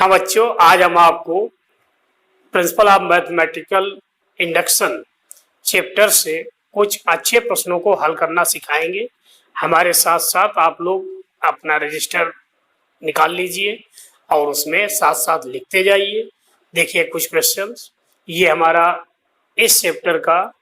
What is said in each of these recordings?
हाँ बच्चों, आज हम आपको principle of mathematical induction chapter से कुछ अच्छे प्रश्नों को हल करना सिखाएंगे। हमारे साथ साथ आप लोग अपना रजिस्टर निकाल लीजिए और उसमें साथ साथ लिखते जाइए। देखिए कुछ क्वेश्चंस, ये हमारा इस चैप्टर का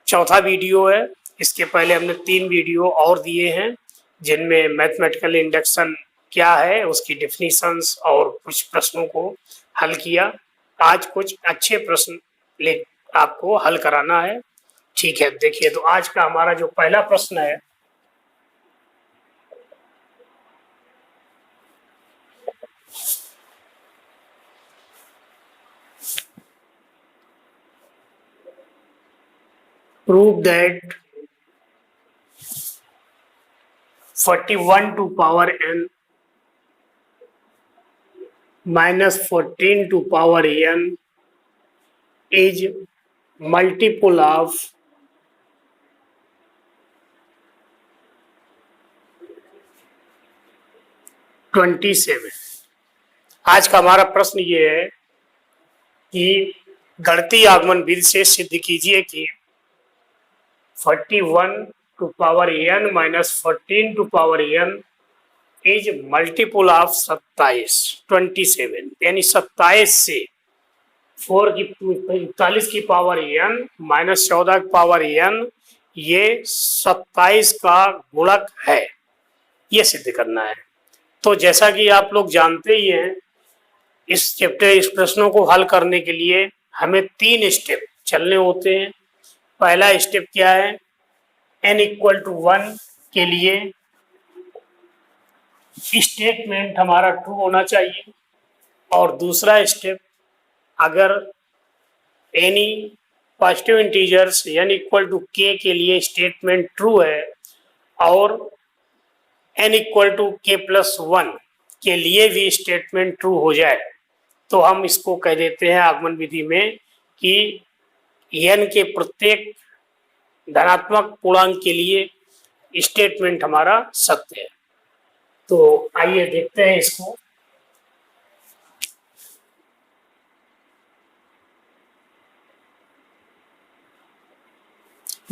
चौथा वीडियो है। इसके पहले हमने 3 वीडियो और दिए हैं जिनमें मैथमेटिकल इंडक्शन क्या है, उसकी डेफिनेशंस और कुछ प्रश्नों को हल किया। आज कुछ अच्छे प्रश्न ले आपको हल कराना है। ठीक है, देखिए तो आज का हमारा जो पहला प्रश्न है, prove that 41 to power n minus 14 to power n is multiple of 27। आज का हमारा प्रश्न ये है कि गणितीय आगमन विधि से सिद्ध कीजिए कि 41 to power n minus 14 to power n is multiple of 27 यानी 27 से 41 की पावर n माइनस 14 की पावर n ये 27 का गुणक है, ये सिद्ध करना है। तो जैसा कि आप लोग जानते ही हैं, इस प्रश्नों को हल करने के लिए हमें 3 स्टेप चलने होते हैं। पहला स्टेप क्या है, n इक्वल टू 1 के लिए स्टेटमेंट हमारा ट्रू होना चाहिए, और दूसरा स्टेप, अगर any positive integers n equal to k के लिए स्टेटमेंट ट्रू है और n equal to k plus 1 के लिए भी स्टेटमेंट ट्रू हो जाए तो हम इसको कह देते हैं आगमन विधि में कि n के प्रत्येक धनात्मक पूर्णांक के लिए स्टेटमेंट हमारा सत्य है। तो आइए देखते हैं इसको।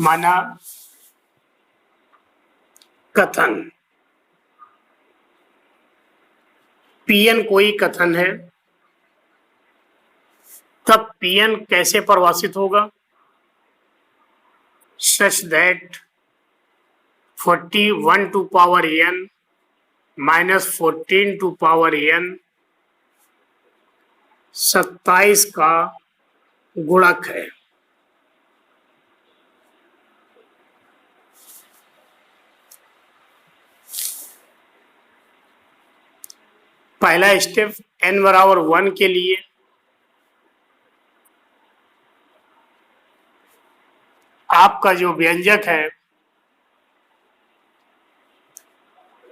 माना कथन Pn कोई कथन है, तब Pn कैसे परिभाषित होगा, such that 41 to power n minus 14 to power n 27 का गुणक है। पहला स्टेप n बराबर 1 के लिए आपका जो व्यंजक है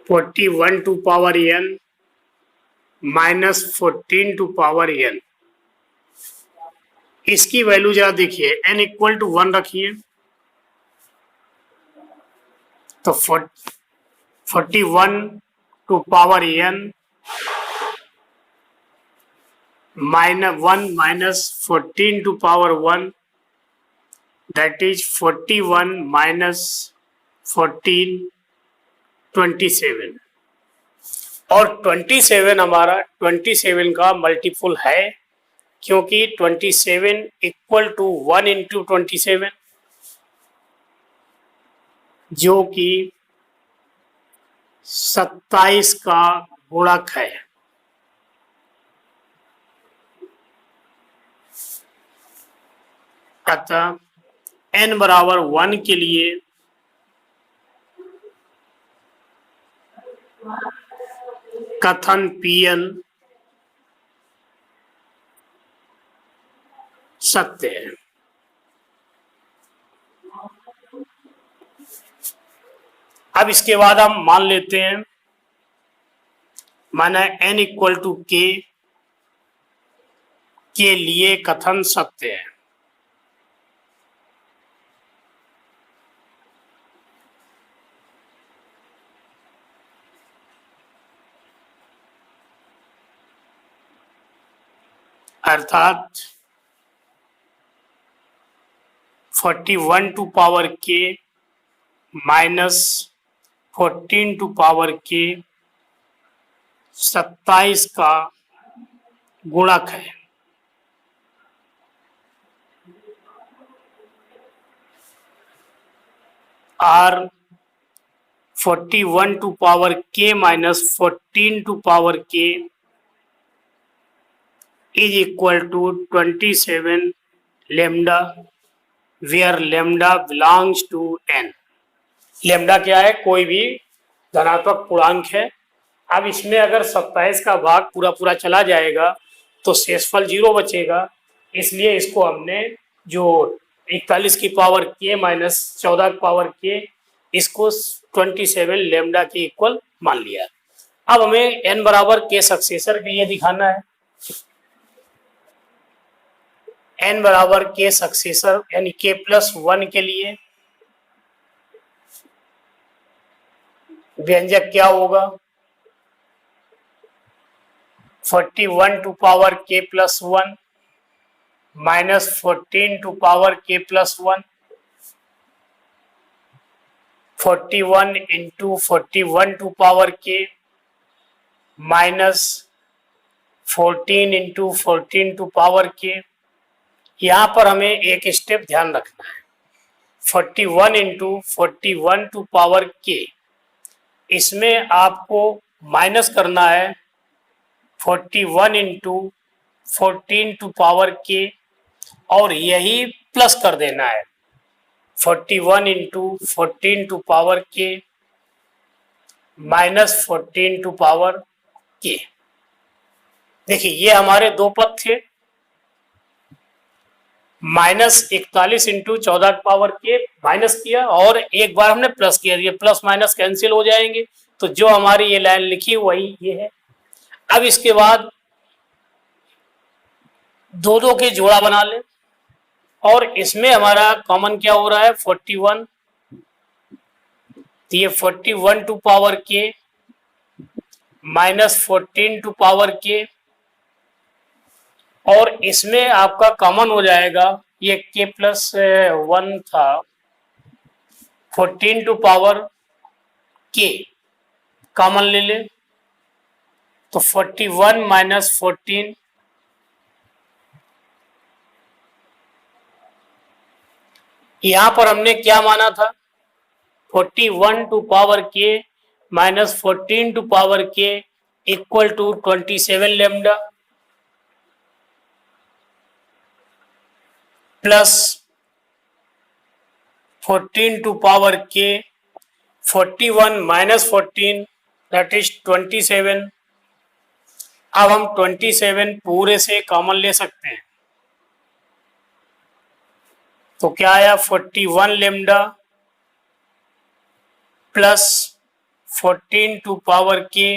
41 to power n minus 14 to power n, इसकी वैल्यू जरा देखिए, n इक्वल टू 1 रखिए तो 41 to power n -1 minus 14 to power 1, that is 41 minus 14 27, और 27 हमारा 27 का मल्टीपल है, क्योंकि 27 इक्वल टू 1 इंटू 27 जो कि 27 का गुणक है। अतः n बराबर 1 के लिए कथन Pn सत्य है। अब इसके बाद हम मान लेते हैं, माना n इक्वल टू k के लिए कथन सत्य है। अर्थात 41 to power k minus 14 to power k 27 का गुणक है। और 41 to power k minus 14 to power k is equal to 27 lambda, where lambda belongs to n। Lambda क्या है? कोई भी धनात्मक पूर्णांक है। अब इसमें अगर 27 का भाग पूरा पूरा चला जाएगा तो शेषफल 0 बचेगा, इसलिए इसको हमने जो 41 की पावर के माइनस 14 की पावर के, इसको 27 लेमडा के इक्वल मान लिया। अब हमें n बराबर के सक्सेसर के लिए दिखाना है। n बराबर के सक्सेसर यानी k प्लस 1 के लिए व्यंजक क्या होगा? 41 to power k plus 1 minus 14 to power k plus 1, 41 into 41 to power k minus 14 into 14 to power k। यहाँ पर हमें एक स्टेप ध्यान रखना है। 41 इंटू 41 टू पावर k, इसमें आपको माइनस करना है 41 इंटू 14 टू पावर k, और यही प्लस कर देना है 41 into 14 to power k minus 14 to power k। देखिए ये हमारे दो पद थे, minus 41 into 14 power k minus किया और एक बार हमने प्लस किया, ये प्लस माइनस कैंसिल हो जाएंगे, तो जो हमारी ये लाइन लिखी वही ये है। अब इसके बाद दो दो के जोड़ा बना ले, और इसमें हमारा कॉमन क्या हो रहा है 41, तो ये 41 to power k minus 14 to power के, और इसमें आपका कॉमन हो जाएगा ये k प्लस 1 था, 14 टू पावर k कॉमन ले ले तो 41 माइनस 14, यहां पर हमने क्या माना था 41 to power k minus 14 to power k equal to 27 lambda plus 14 to power k, 41 minus 14 that is 27। अब हम 27 पूरे से कॉमन ले सकते हैं, तो क्या आया 41 lambda plus 14 to power k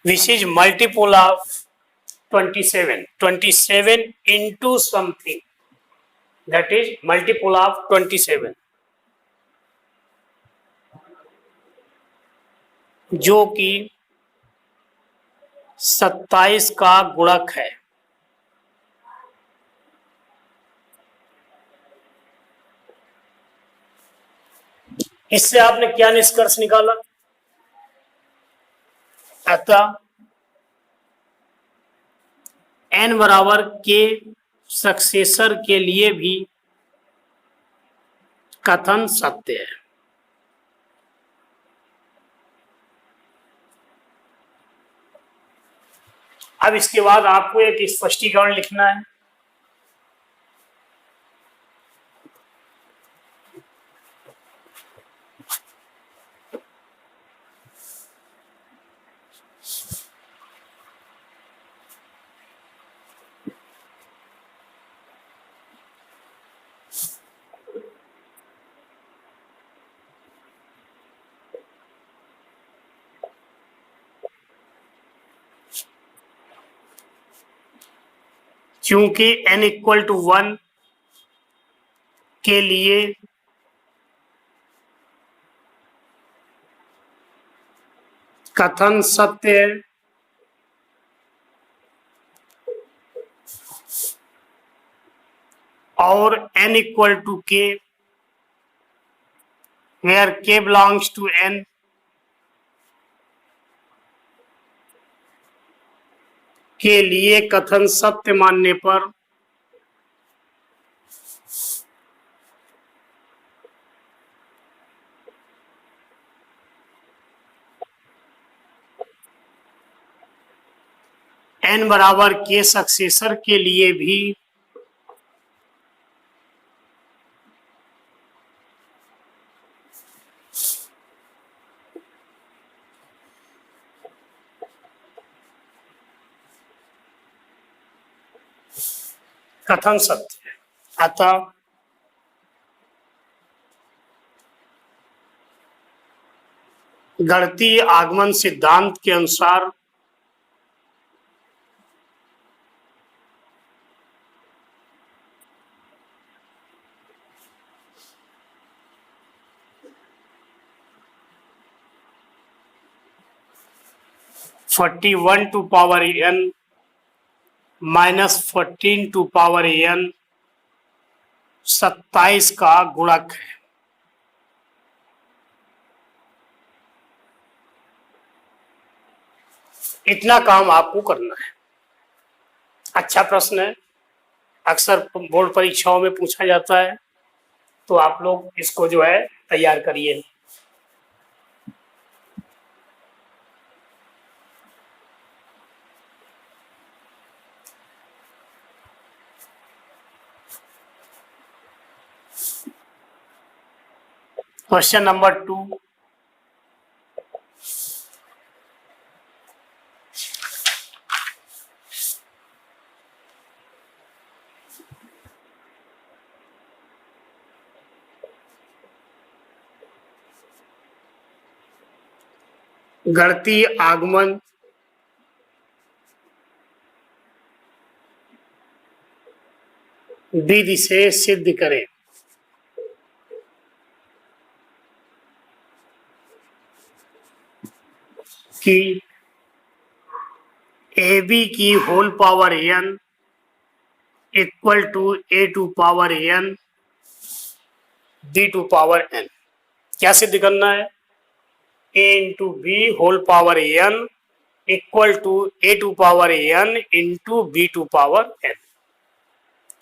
which is multiple of 27 into something, that is multiple of 27, जो कि 27 का गुणक है। इससे आपने क्या निष्कर्ष निकाला? अतः n बराबर के सक्सेसर के लिए भी कथन सत्य है। अब इसके बाद आपको एक स्पष्टीकरण लिखना है। क्योंकि n इक्वल टू 1 के लिए कथन सत्य है, और n equal to k where k belongs to n के लिए कथन सत्य मानने पर n बराबर k सक्सेसर के लिए भी कथन सत्य है। अतः गणितीय आगमन सिद्धांत के अनुसार (41 to power n -14 to power n 27 का गुणक है। इतना काम आपको करना है। अच्छा प्रश्न है, अक्सर बोर्ड परीक्षाओं में पूछा जाता है, तो आप लोग इसको जो है तैयार करिए। क्वेश्चन नंबर 2, गणितीय आगमन विधि से सिद्ध करें कि ab की whole power n equal to a to power n b to power n। क्या सिद्ध करना है? a into b whole power n equal to a to power n into b to power n।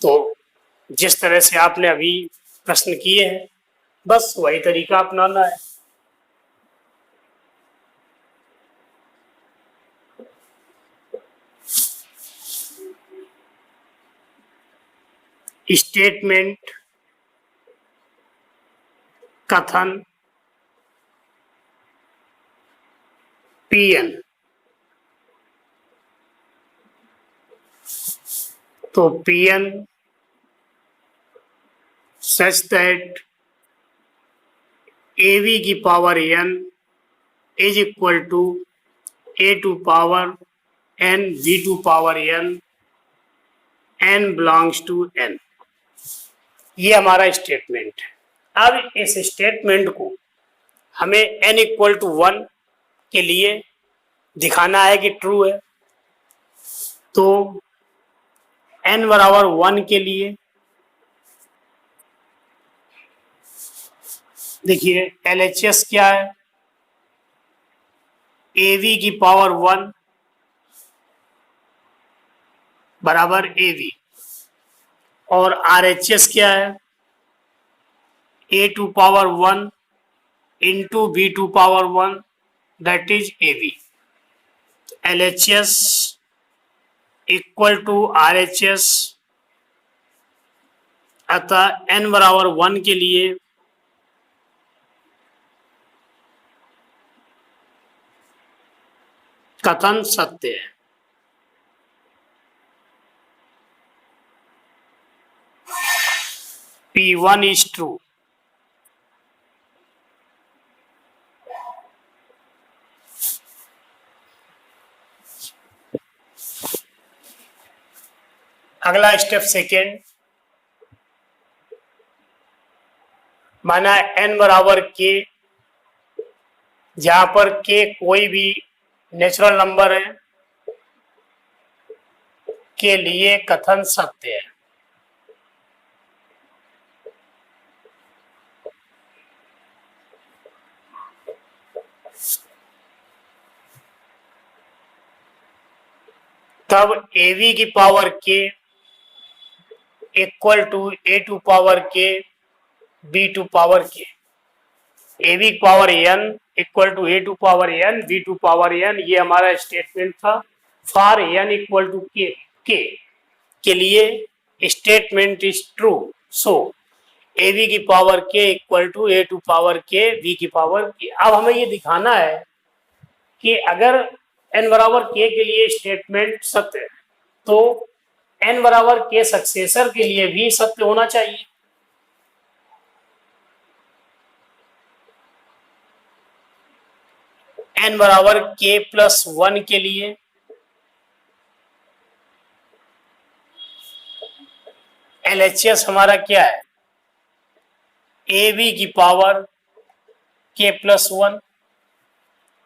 तो जिस तरह से आपने अभी प्रश्न किए हैं, बस वही तरीका अपनाना है। स्टेटमेंट, कथन, Pn। तो Pn सच दैट ab की power n is equal to a to power n b to power n belongs to n। ये हमारा स्टेटमेंट है। अब इस स्टेटमेंट को हमें n इक्वल टू 1 के लिए दिखाना है कि ट्रू है। तो n बराबर 1 के लिए देखिए LHS क्या है? AV की पावर 1 बराबर AV, और RHS क्या है? A to power 1 into B to power 1 that is AV। LHS equal to RHS। अतः n बराबर 1 के लिए कथन सत्य है। P1 is true। अगला स्टेप सेकेंड, माना n बराबर k, जहां पर k कोई भी नेचुरल नंबर है, के लिए कथन सत्य है। तब ab की power k equal to a to power k b to power k, ab की power n equal to a to power n b to power n, ये हमारा स्टेटमेंट था for n equal to k के लिए statement is true. So A B की power k equal to A to power k b की power k। अब हमें ये दिखाना है कि अगर n बराबर k के लिए स्टेटमेंट सत्य है तो n बराबर k सक्सेसर के लिए भी सत्य होना चाहिए। n बराबर k प्लस 1 के लिए LHS हमारा क्या है, ए बी की पावर k प्लस 1।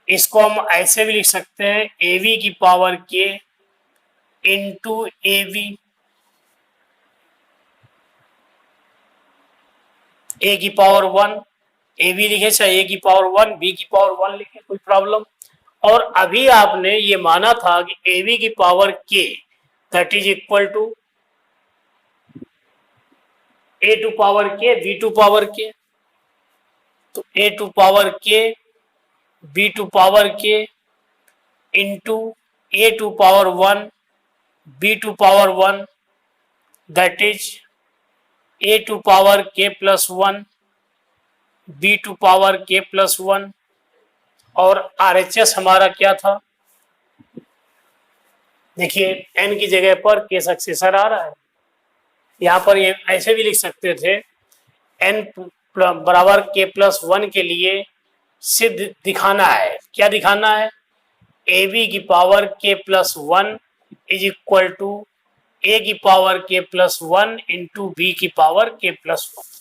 इसको हम ऐसे भी लिख सकते हैं ए बी की power k into A B, A की पावर 1, ए बी लिखे चाहे ए की पावर 1 बी की पावर 1 लिखे, कोई प्रॉब्लम। और अभी आपने ये माना था कि ए बी की power k that is equal to A to power k B to power k, तो A to power k B to power k into A to power 1 B to power 1 that is A to power k plus 1 B to power k plus 1। और RHS हमारा क्या था, देखिए n की जगह पर k successor आ रहा है, यहाँ पर ये ऐसे भी लिख सकते थे n बराबर k प्लस 1 के लिए सिद्ध दिखाना है। क्या दिखाना है, ए बी की power k plus 1 is equal to A की power k plus 1 into B की पावर k प्लस 1।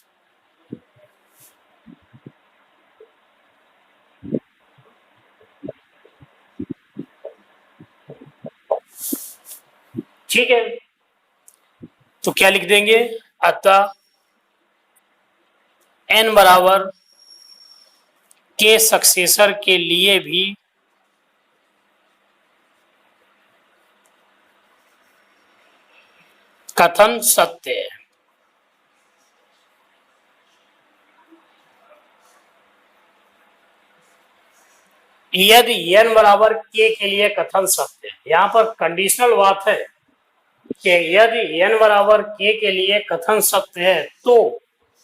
ठीक है, तो क्या लिख देंगे, अतः n बराबर k सक्सेसर के लिए भी कथन सत्य है। यदि n बराबर k के लिए कथन सत्य है, यहाँ पर कंडीशनल बात है कि यदि n बराबर k के लिए कथन सत्य है तो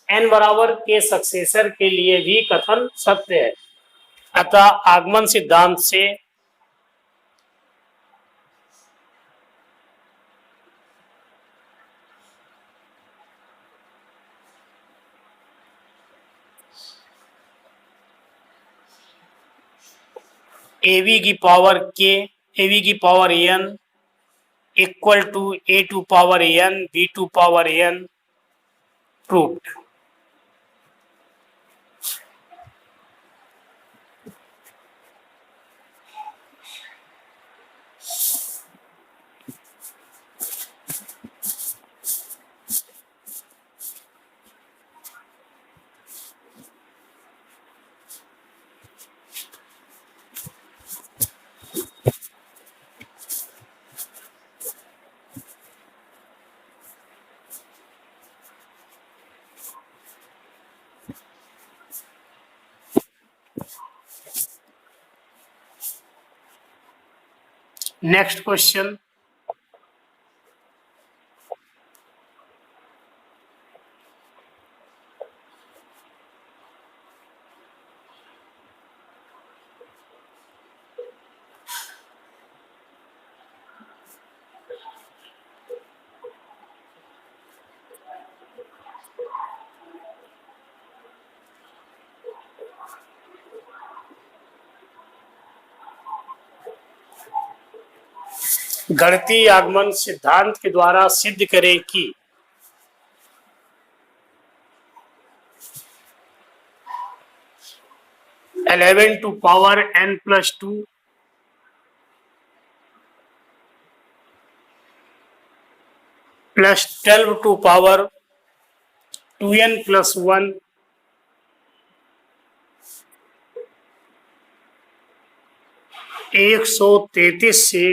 n बराबर k सक्सेसर के लिए भी कथन सत्य है। अतः आगमन सिद्धांत से ए बी की पावर k ए बी की power n equal to A to power n b to power n proved. Next question, गणितीय आगमन सिद्धांत के द्वारा सिद्ध करें कि eleven to power n plus 2 plus 12 to power 2n plus 1 133 से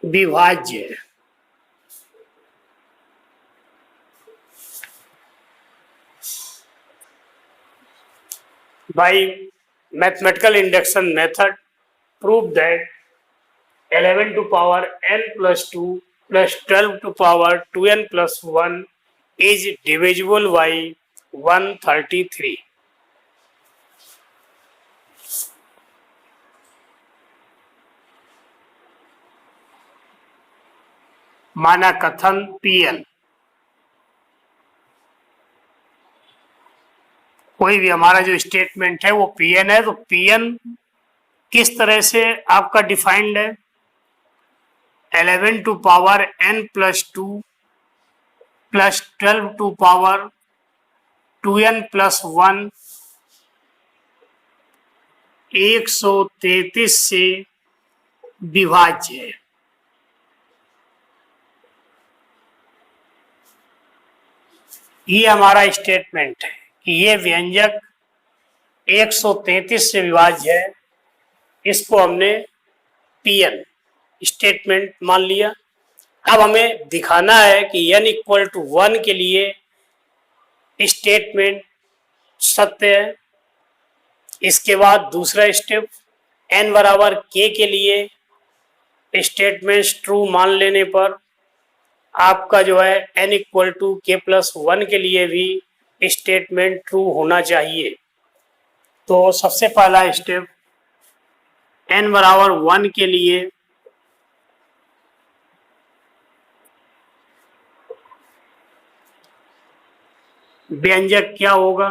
विभाज्य। By mathematical induction method, prove that 11 to power n plus 2 plus 12 to power 2n plus 1 is divisible by 133. माना कथन Pn। कोई भी हमारा जो स्टेटमेंट है वो Pn है, तो Pn किस तरह से आपका डिफाइंड है? 11 to power n plus 2 plus 12 to power 2n plus 1 133 से विभाज्य है। ये हमारा स्टेटमेंट है कि ये व्यंजक 133 से विभाज्य है। इसको हमने Pn स्टेटमेंट मान लिया। अब हमें दिखाना है कि n इक्वल टू 1 के लिए स्टेटमेंट सत्य है। इसके बाद दूसरा स्टेप n बराबर k के लिए स्टेटमेंट ट्रू मान लेने पर आपका जो है n equal to k plus 1 के लिए भी स्टेटमेंट ट्रू होना चाहिए। तो सबसे पहला स्टेप n बराबर 1 के लिए व्यंजक क्या होगा?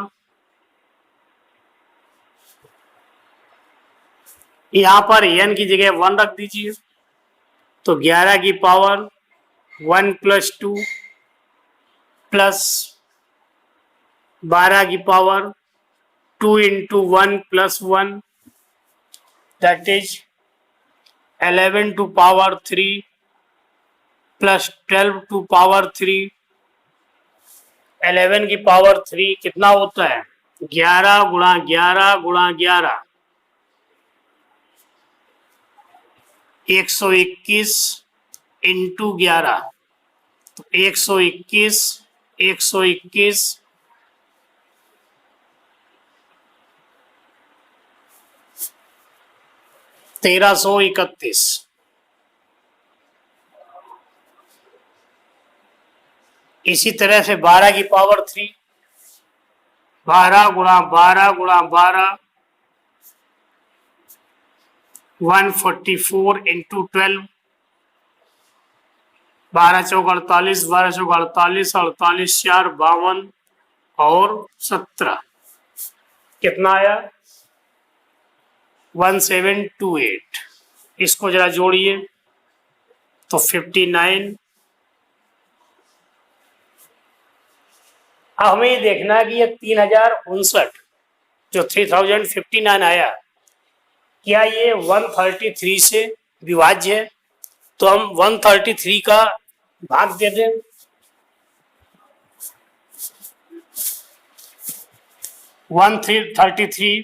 यहां पर n की जगह 1 रख दीजिए, तो 11 की पावर 1 प्लस 2 प्लस 12 की power 2 into 1 plus 1 that is 11 to power 3 plus 12 to power 3। 11 की पावर 3 कितना होता है? 11 गुणा 11 गुणा 11 121 इंटू 11, तो 121 121 1331। इसी तरह से 12 की पावर 3, 12 गुणा 12 गुणा 12 144 इंटू 12, 12 चौक 48, 12 चौक 48, 48 4 52 और 17 कितना आया? 1728। इसको जरा जोड़िए तो 59। अब हमें ये देखना है कि ये 3059 जो 3059 आया, क्या ये 133 से विभाज्य है? तो हम 133 का भाग दे दें। वन 33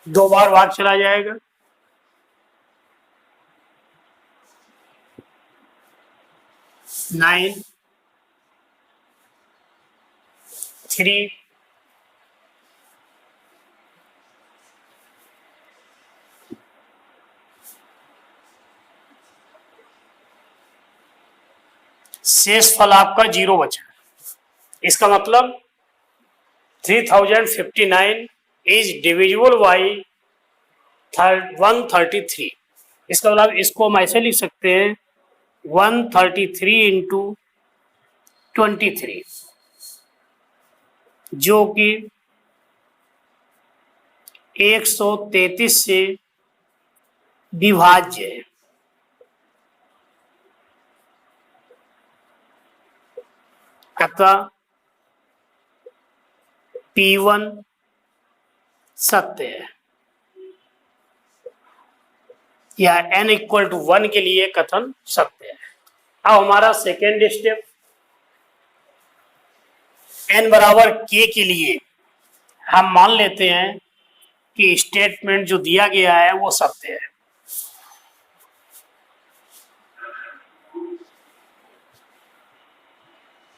दो बार भाग चला जाएगा। 9 3 शेष फल आपका 0 बचा। इसका मतलब 3059 इज डिविजिबल बाई 133। इसका मतलब इसको हम ऐसे लिख सकते हैं 133 इंटू 23, जो कि 133 से विभाज्य है। अतः P1 सत्य है, या n इक्वल टू 1 के लिए कथन सत्य है। अब हमारा सेकेंड स्टेप, n बराबर k के लिए हम मान लेते हैं कि स्टेटमेंट जो दिया गया है वो सत्य है।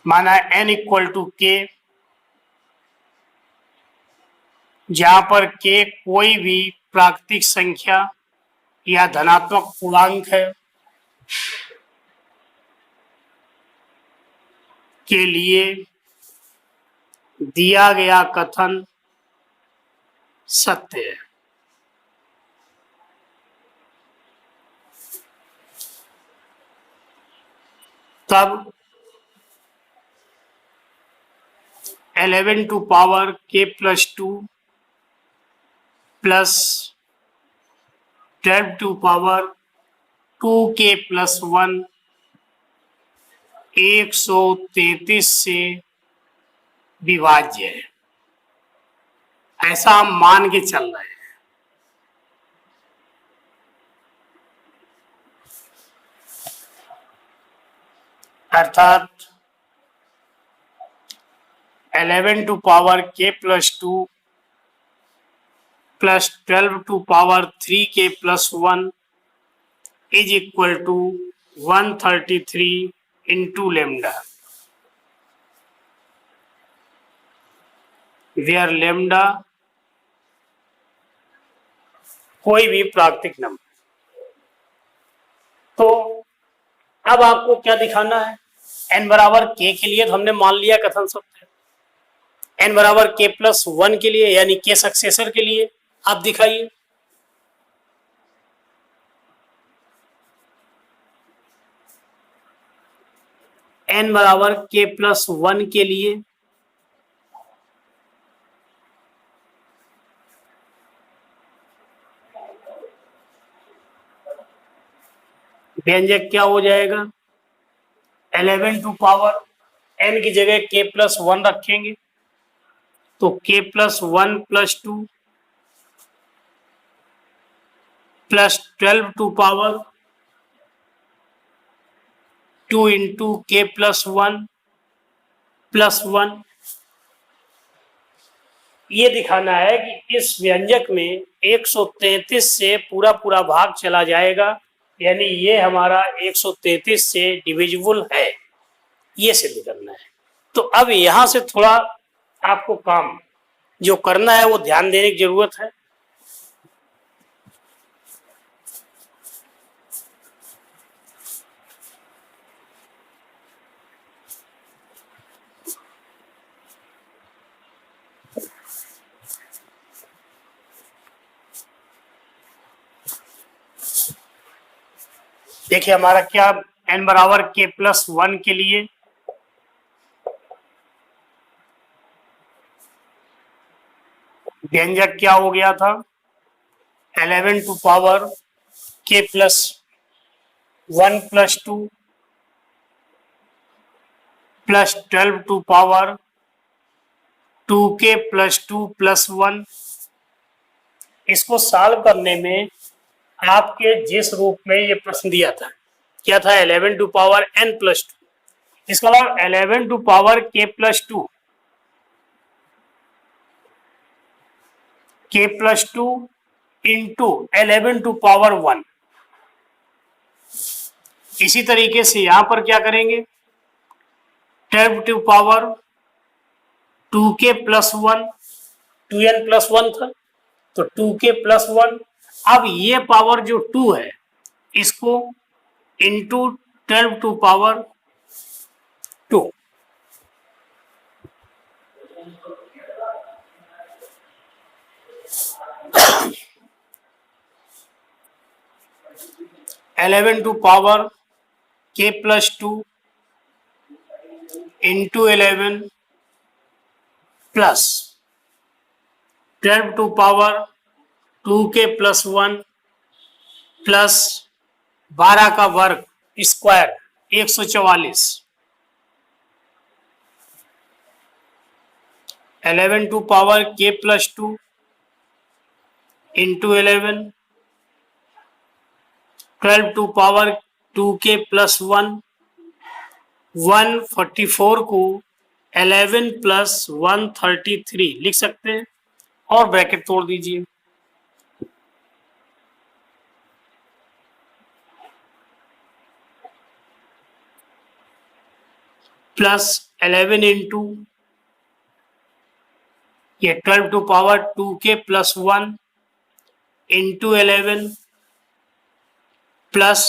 माना n इक्वल टू k, जहां पर k कोई भी प्राकृतिक संख्या या धनात्मक पूर्णांक है के लिए दिया गया कथन सत्य है। तब 11 to power k plus 2 plus 12 to power 2k plus 1 133 से विभाज्य है, ऐसा हम मान के चल रहे हैं। अर्थात 11 to power k plus 2 plus 12 to power 3k plus 1 is equal to 133 into lambda, where lambda कोई भी प्राकृतिक नंबर। तो अब आपको क्या दिखाना है, n बराबर k के लिए तो हमने मान लिया कथन सत्य है। n बराबर k प्लस 1 के लिए यानी k सक्सेसर के लिए आप दिखाइए। n बराबर k प्लस 1 के लिए व्यंजक क्या हो जाएगा, 11 टू पावर n की जगह k प्लस 1 रखेंगे तो k plus 1 plus 2 plus 12 to power 2 into k plus 1 plus 1। ये दिखाना है कि इस व्यंजक में 133 से पूरा पूरा भाग चला जाएगा, यानी ये हमारा 133 से डिविजिबल है, ये सिद्ध करना है। तो अब यहां से थोड़ा आपको काम जो करना है वो ध्यान देने की जरूरत है। देखिए हमारा क्या n बराबर k प्लस 1 के लिए व्यंजक क्या हो गया था, 11 to power k plus 1 plus 2 plus 12 to power 2k plus 2 plus 1। इसको सॉल्व करने में आपके जिस रूप में ये प्रश्न दिया था, क्या था, 11 टू पावर n प्लस 2, इसका मतलब 11 to power k plus 2, k plus 2 into 11 to power 1। इसी तरीके से यहां पर क्या करेंगे, 12 to power 2k plus 1, 2n plus 1 था तो 2k प्लस 1। अब ये पावर जो 2 है इसको into 12 to power 2, eleven to power k plus 2 into 11 plus 12 to power 2k plus 1 plus 12 का वर्ग square 144, 11 to power k plus 2 into 11, 12 to power 2k plus 1, 144 को 11 प्लस 133 लिख सकते हैं और ब्रैकेट तोड़ दीजिए। प्लस 11 इंटू ये 12 to power 2k plus 1 into 11 plus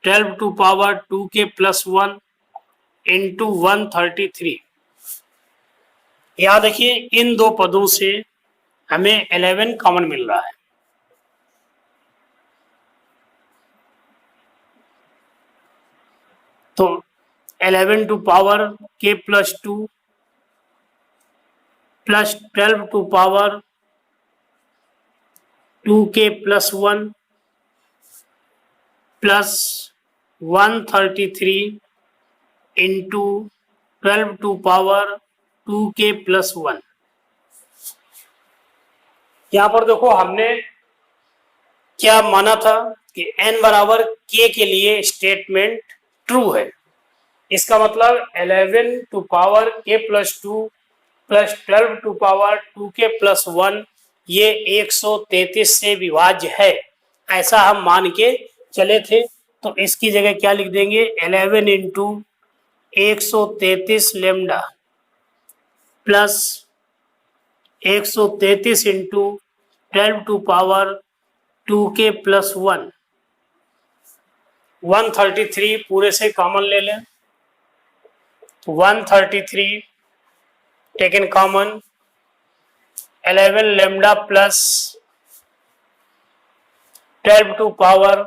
12 to power 2k plus 1 into 133। याद रखिए इन दो पदों से हमें 11 कॉमन मिल रहा है। तो 11 to power k plus 2 plus 12 to power 2k plus 1 plus 133 into 12 to power 2k plus 1। यहाँ पर देखो हमने क्या माना था कि n बराबर k के लिए स्टेटमेंट ट्रू है। इसका मतलब 11 to power k plus 2 plus 12 to power 2k plus 1 ये 133 से विभाज्य है, ऐसा हम मान के चले थे। तो इसकी जगह क्या लिख देंगे 11 into 133 lambda plus 133 into 12 to power 2k plus 1। 133 पूरे से कॉमन ले लें तो 133 taken common 11 lambda plus 12 to power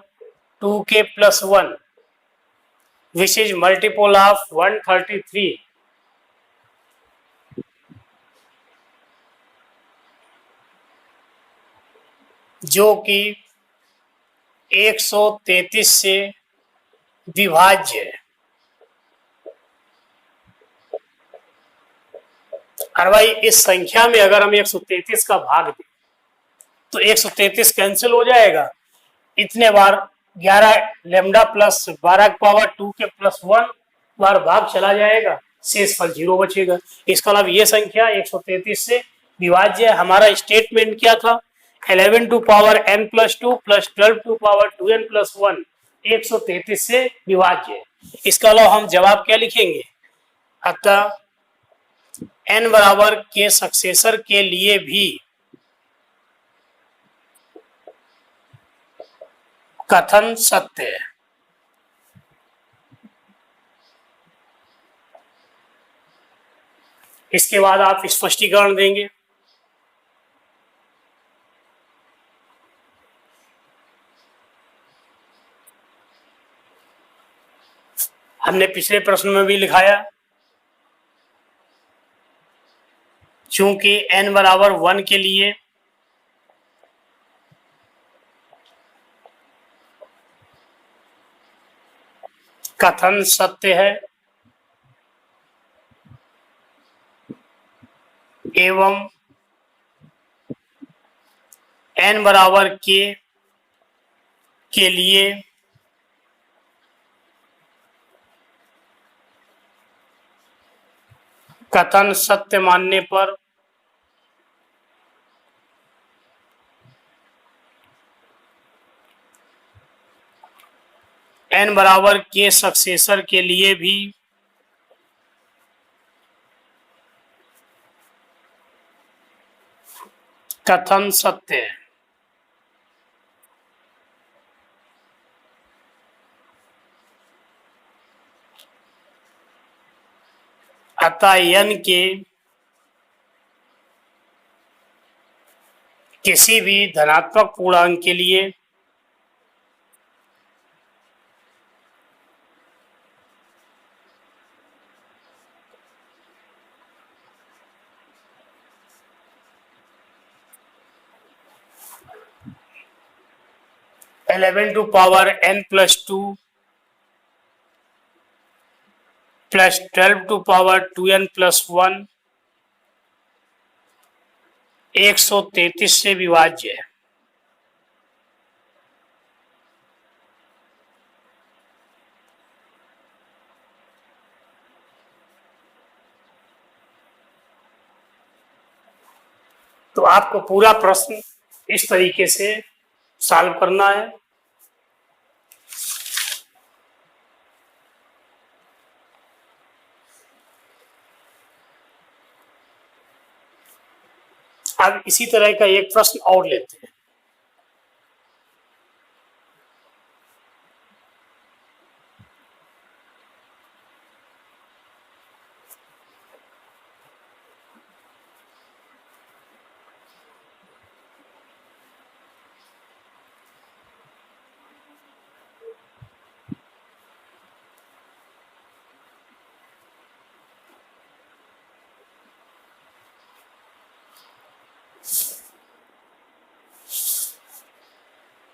2k plus 1 which is multiple of 133 जो कि 133 से विभाज्य है। और भाई इस संख्या में अगर हम 133 का भाग दें तो 133 कैंसिल हो जाएगा। इतने बार 11 लेमडा प्लस 12 की पावर 2 के प्लस 1 बार भाग चला जाएगा, शेष फल 0 बचेगा। इसका मतलब ये संख्या 133 से विभाज्य है। हमारा स्टेटमेंट क्या था 11 to power n plus 2 plus 12 to power 2n plus 1 133 से विभाज्य है। इसका अलावा हम जवाब क्या लिखेंगे, अतः n बराबर के सक्सेसर के लिए भी कथन सत्य है। इसके बाद आप स्पष्टीकरण देंगे। हमने पिछले प्रश्न में भी लिखाया चूंकि n बराबर 1 के लिए कथन सत्य है एवं n बराबर के लिए कथन सत्य मानने पर n बराबर के सक्सेसर के लिए भी कथन सत्य है। अतः n के किसी भी धनात्मक पूर्णांक के लिए eleven to power n plus 2 plus 12 to power 2n plus 1 133 से विभाज्य है। तो आपको पूरा प्रश्न इस तरीके से सॉल्व करना है। अब इसी तरह का एक प्रश्न और लेते हैं।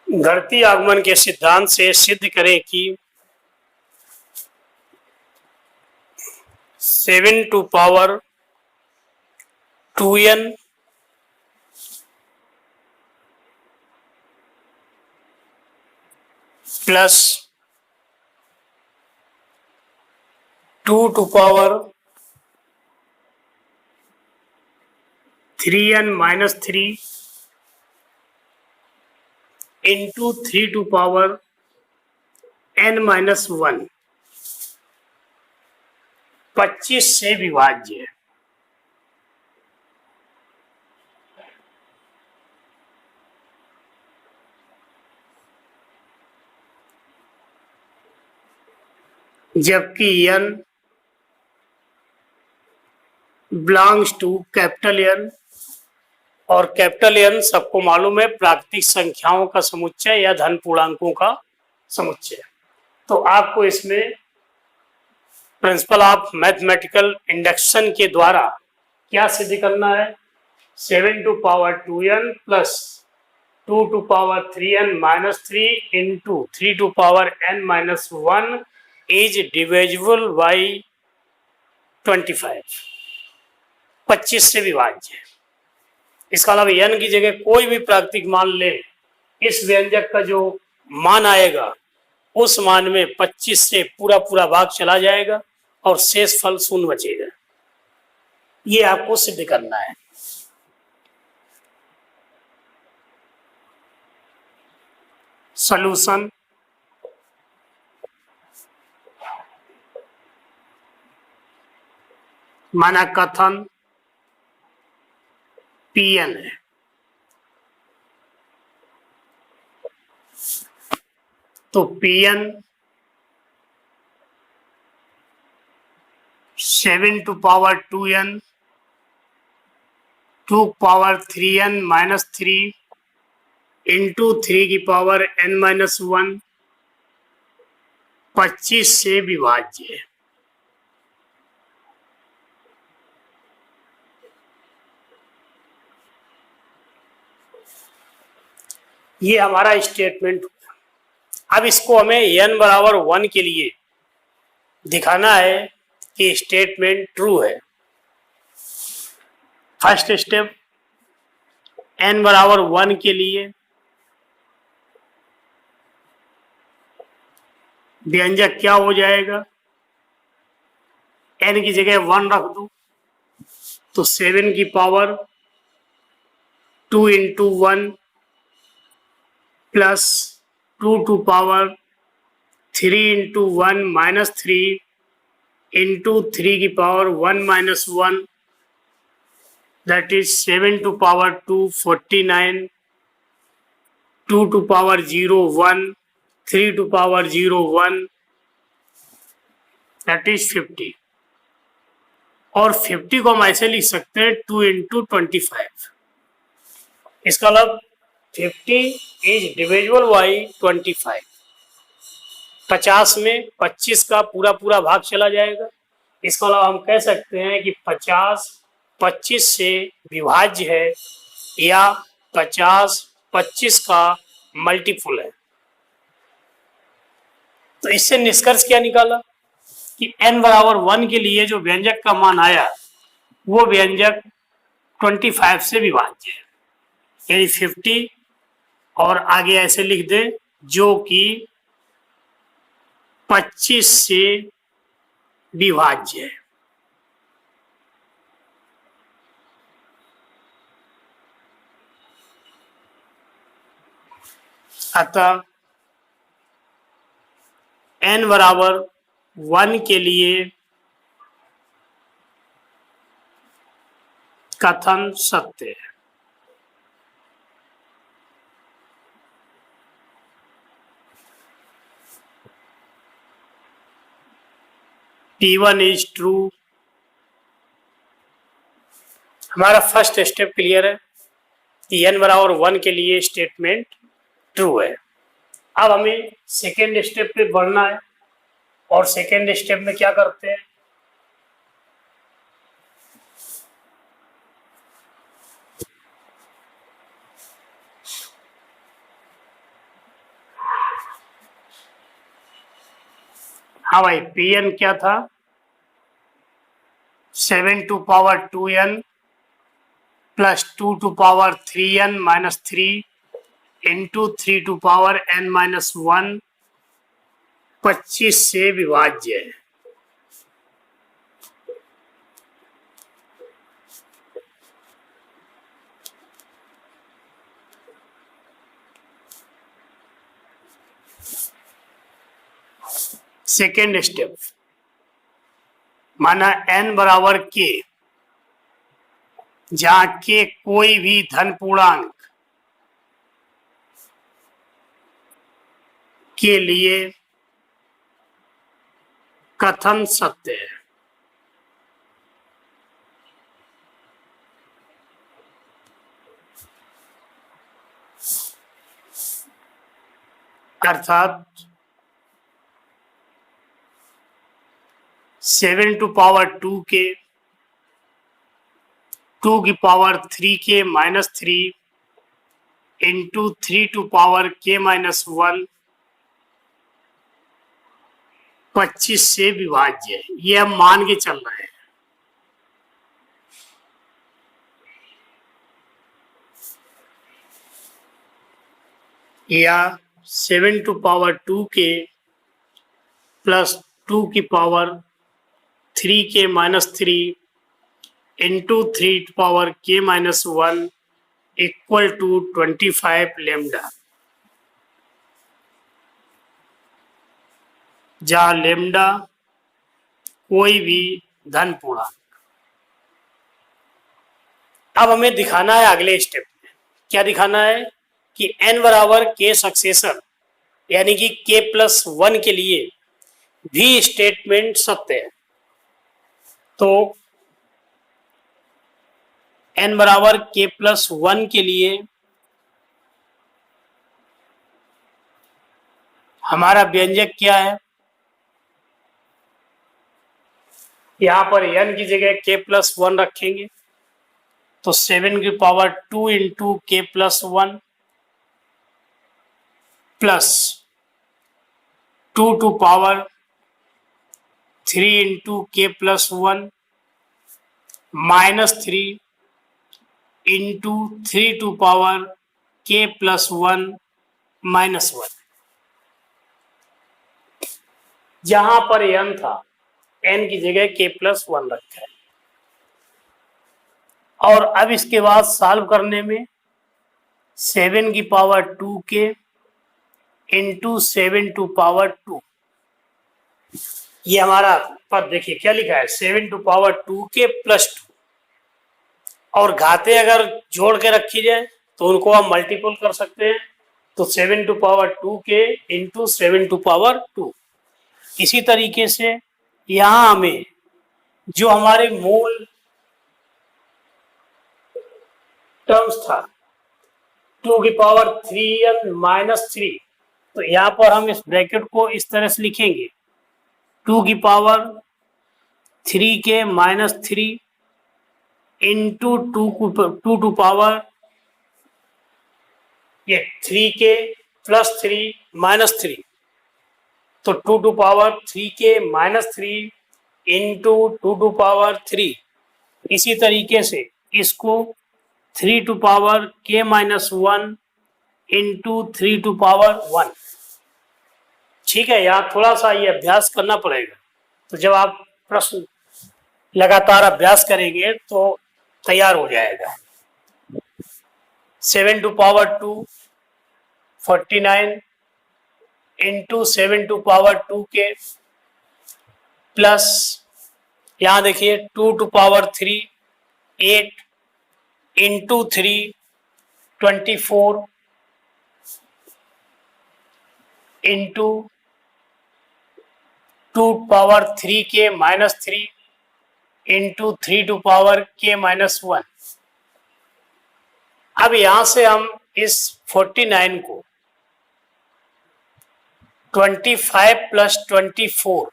घटती आगमन के सिद्धांत से सिद्ध करें कि 7 to power 2n plus 2 to power 3n minus 3 into 3 to power n minus 1 25 से विभाज्य है। जबकि n belongs to capital N और कैपिटल N सबको मालूम है प्राकृतिक संख्याओं का समुच्चय या धन पूर्णांकों का समुच्चय। तो आपको इसमें प्रिंसिपल ऑफ मैथमेटिकल इंडक्शन के द्वारा क्या सिद्ध करना है? 7 to power 2n plus 2 to power 3n minus 3 into 3 to power n minus 1 is divisible by 25 से विभाज्य है। इसका अलावा n की जगह कोई भी प्राकृतिक मान ले, इस व्यंजक का जो मान आएगा उस मान में 25 से पूरा पूरा भाग चला जाएगा और शेष फल शून्य बचेगा। ये आपको सिद्ध करना है। सॉल्यूशन माना कथन Pn है। तो Pn 7 to power 2n 2 power 3n minus 3 into 3 की पावर n माइनस 1 25 से विभाज्य है। ये हमारा स्टेटमेंट। अब इसको हमें n बराबर 1 के लिए दिखाना है कि स्टेटमेंट ट्रू है। फर्स्ट स्टेप, n बराबर 1 के लिए व्यंजक क्या हो जाएगा? n की जगह 1 रख दो तो 7 की power 2 into 1 plus 2 to power 3 into 1 minus 3 into 3 की power 1 minus 1 that is 7 to power 2 49 2 to power 0 1 3 to power 0 1 that is 50। और 50 को हम ऐसे लिख सकते हैं 2 इंटू 25। इसका मतलब 50 इज डिविजिबल बाई 25। 50 में 25 का पूरा पूरा भाग चला जाएगा। इसके अलावा हम कह सकते हैं कि 50 25 से विभाज्य है या 50 25 का मल्टीपुल है। तो इससे निष्कर्ष क्या निकाला कि n बराबर 1 के लिए जो व्यंजक का मान आया वो व्यंजक 25 से विभाज्य है, यानी 50 और आगे ऐसे लिख दें जो कि 25 से विभाज्य है। अतः n बराबर 1 के लिए कथन सत्य है। T1 is true. हमारा फर्स्ट स्टेप क्लियर है कि n बराबर 1 के लिए स्टेटमेंट ट्रू है। अब हमें सेकेंड स्टेप पे बढ़ना है और सेकेंड स्टेप में क्या करते हैं, हाँ भाई Pn क्या था, 7 to power 2n plus 2 to power 3n minus 3 into 3 to power n minus 1 25 से विभाज्य है। सेकेंड स्टेप, माना n बराबर k, जहां के कोई भी धन पूर्णांक के लिए कथन सत्य है। अर्थात 7 टू पावर 2 के 2 की पावर 3 के minus 3 into 3 to power k minus 1 25 से विभाज्य है। ये हम मान के चल रहे हैं। या 7 टू पावर 2 के प्लस 2 की पावर 3 के minus 3 into 3 to power k minus 1 equal to 25 lambda, जहां लेमडा कोई भी धन पूर्णांक। अब हमें दिखाना है अगले स्टेप में, क्या दिखाना है कि n बराबर के सक्सेसर यानी कि k प्लस 1 के लिए भी स्टेटमेंट सत्य है। तो n बराबर k प्लस 1 के लिए हमारा व्यंजक क्या है, यहां पर n की जगह k प्लस 1 रखेंगे तो 7 की power 2 into K plus 1 plus 2 to power 3 into K plus 1 minus 3 into 3 to power K plus 1 minus 1। जहां पर n था n की जगह के प्लस 1 रखा है। और अब इसके बाद सॉल्व करने में 7 की पावर 2 के इंटू 7 टू पावर 2, ये हमारा पद देखिए क्या लिखा है, 7 टू पावर 2 के प्लस 2, और घाते अगर जोड़ के रखी जाए तो उनको हम मल्टीपल कर सकते हैं। तो 7 टू पावर 2 के इंटू 7 टू पावर 2। इसी तरीके से यहां हमें जो हमारे मूल टर्म्स था 2 की पावर 3n माइनस 3, तो यहाँ पर हम इस ब्रैकेट को इस तरह से लिखेंगे 2 की पावर 3 के माइनस 3 इंटू 2 टू पावर ये 3 के प्लस 3 माइनस 3, तो 2 टू पावर 3 के माइनस 3 इंटू 2 टू पावर 3। इसी तरीके से इसको 3 to power k minus 1 into 3 to power 1। ठीक है, यहाँ थोड़ा सा ये अभ्यास करना पड़ेगा। तो जब आप प्रश्न लगातार अभ्यास करेंगे तो तैयार हो जाएगा। 7 to power 2 49 into 7 to power 2 के प्लस यहाँ देखिए 2 to power 3 8 into 3 24 into 2 power 3 के -3 इंटू 3 टू पावर k-1। अब यहां से हम इस 49 को 25 प्लस 24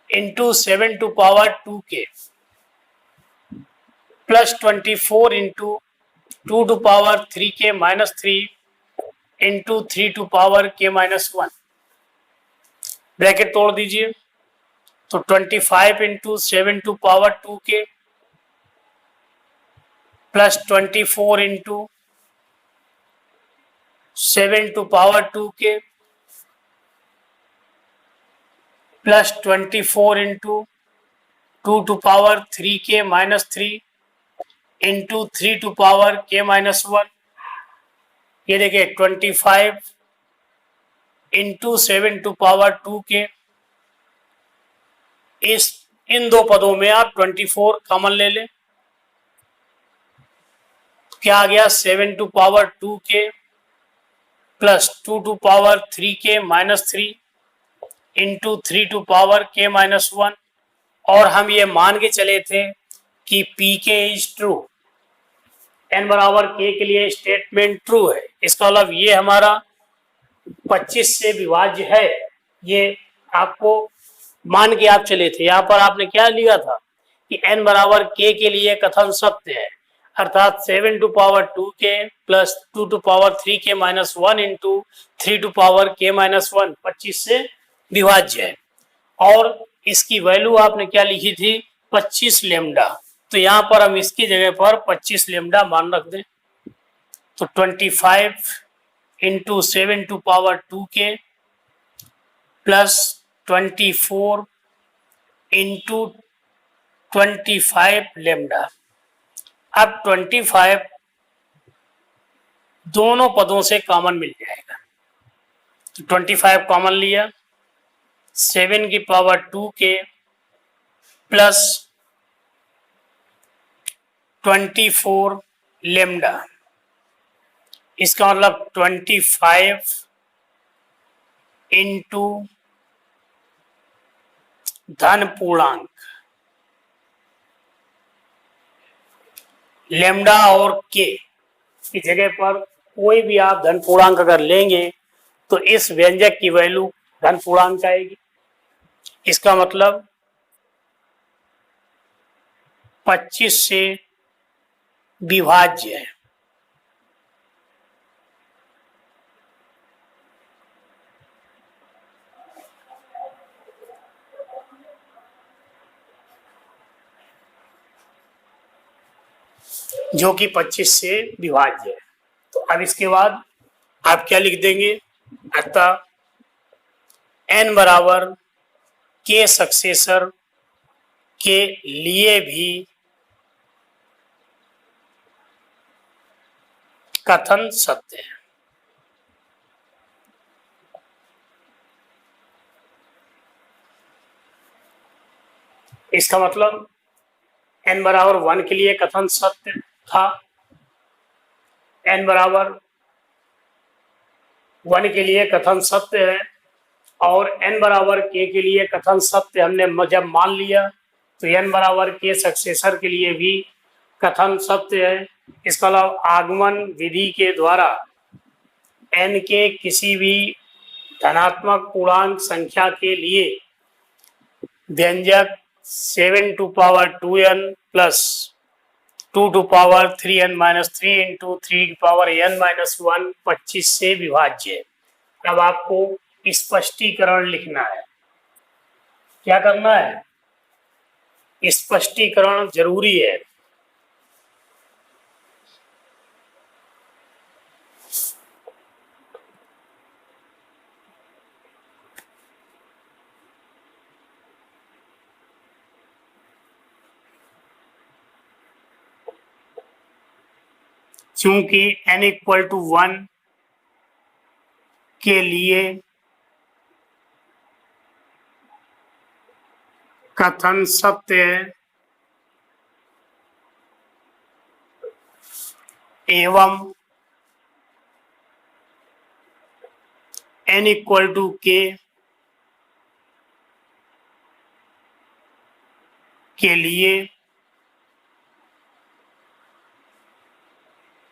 इंटू 7 टू पावर 2 के प्लस 24 इंटू 2 टू पावर 3 के-3 into 3 to power k-1 bracket तोड़ दीजिए। तो 25 इंटू 7 टू पावर 2 के प्लस 24 इंटू 7 टू पावर 2 के प्लस 24 इंटू 2 टू पावर 3 के-3 इंटू 3 टू पावर k-1। ये देखिए 25 इंटू 7 टू पावर 2 के इन दो पदों में आप 24 कॉमन ले लें। क्या आ गया 7 टू पावर 2 के प्लस 2 टू पावर 3 के-3 इंटू 3 टू पावर k-1। और हम ये मान के चले थे कि पी के इज ट्रू, n बराबर k के लिए स्टेटमेंट ट्रू है। इसका मतलब ये हमारा 25 से विभाज्य है, ये आपको मान के आप चले थे। यहाँ पर आपने क्या लिया था कि n बराबर k के लिए कथन सत्य है, अर्थात 7 टू पावर 2 के प्लस 2 टू पावर 3 के-1 इंटू 3 टू पावर k-1 25 से विभाज्य है। और इसकी वैल्यू आपने क्या लिखी थी 25 लेमडा। तो यहाँ पर हम इसकी जगह पर 25 लेमडा मान रख दें। तो 25 इंटू 7 टू पावर 2 के प्लस 24 इंटू 25 लेमडा। अब 25 दोनों पदों से कॉमन मिल जाएगा। तो 25 कॉमन लिया 7 की पावर 2 के प्लस 24 लेमडा। इसका मतलब 25 इंटू धन पूर्णांक लेमडा और के की जगह पर कोई भी आप धन पूर्णांक अगर लेंगे तो इस व्यंजक की वैल्यू धन पूर्णांक आएगी। इसका मतलब 25 से विभाज्य है। जो कि 25 से विभाज्य है। तो अब इसके बाद आप क्या लिख देंगे, अतः n बराबर के सक्सेसर के लिए भी कथन सत्य है। इसका मतलब n बराबर 1 के लिए कथन सत्य था, n बराबर 1 के लिए कथन सत्य है, और n बराबर k के लिए कथन सत्य हमने जब मान लिया तो n बराबर k सक्सेसर के लिए भी कथन सत्य है। इसका अलावा आगमन विधि के द्वारा n के किसी भी धनात्मक पूर्णांक संख्या के लिए व्यंजक 7 to power 2n plus 2 to power 3n-3 into 3 की पावर n-1 25 से विभाज्य है। अब आपको स्पष्टीकरण लिखना है। क्या करना है, स्पष्टीकरण जरूरी है। चूंकि n इक्वल टू 1 के लिए कथन सत्य है एवं n इक्वल टू k के लिए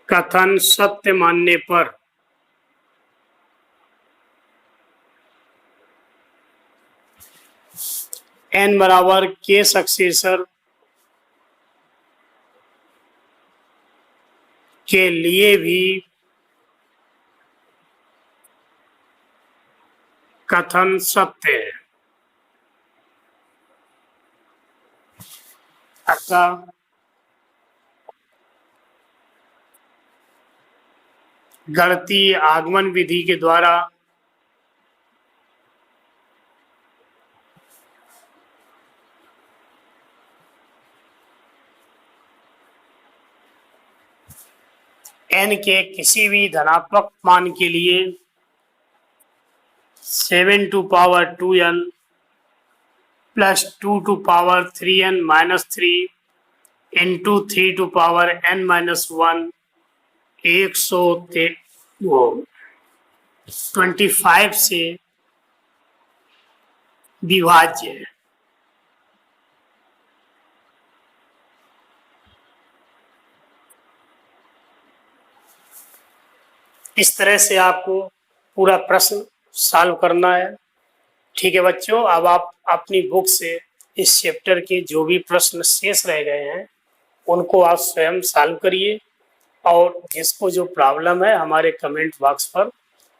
कथन सत्य मानने पर n बराबर k सक्सेसर के लिए भी कथन सत्य है। अतः गणितीय आगमन विधि के द्वारा n के किसी भी धनात्मक मान के लिए 7 to power 2n plus 2 to power 3n minus 3 into 3 to power n minus 1 125 से विभाज्य है। इस तरह से आपको पूरा प्रश्न सॉल्व करना है। ठीक है बच्चों, अब आप अपनी बुक से इस चैप्टर के जो भी प्रश्न शेष रह गए हैं उनको आप स्वयं सॉल्व करिए और जिसको जो प्रॉब्लम है हमारे कमेंट बॉक्स पर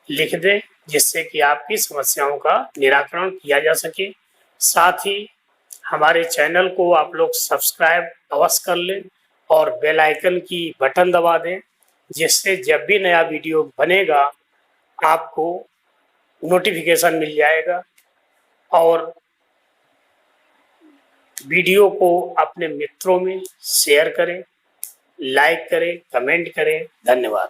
लिख दें, जिससे कि आपकी समस्याओं का निराकरण किया जा सके। साथ ही हमारे चैनल को आप लोग सब्सक्राइब अवश्य कर लें और बेल आइकन की बटन दबा दें, जिससे जब भी नया वीडियो बनेगा आपको नोटिफिकेशन मिल जाएगा। और वीडियो को अपने मित्रों में शेयर करें, लाइक करें, कमेंट करें। धन्यवाद।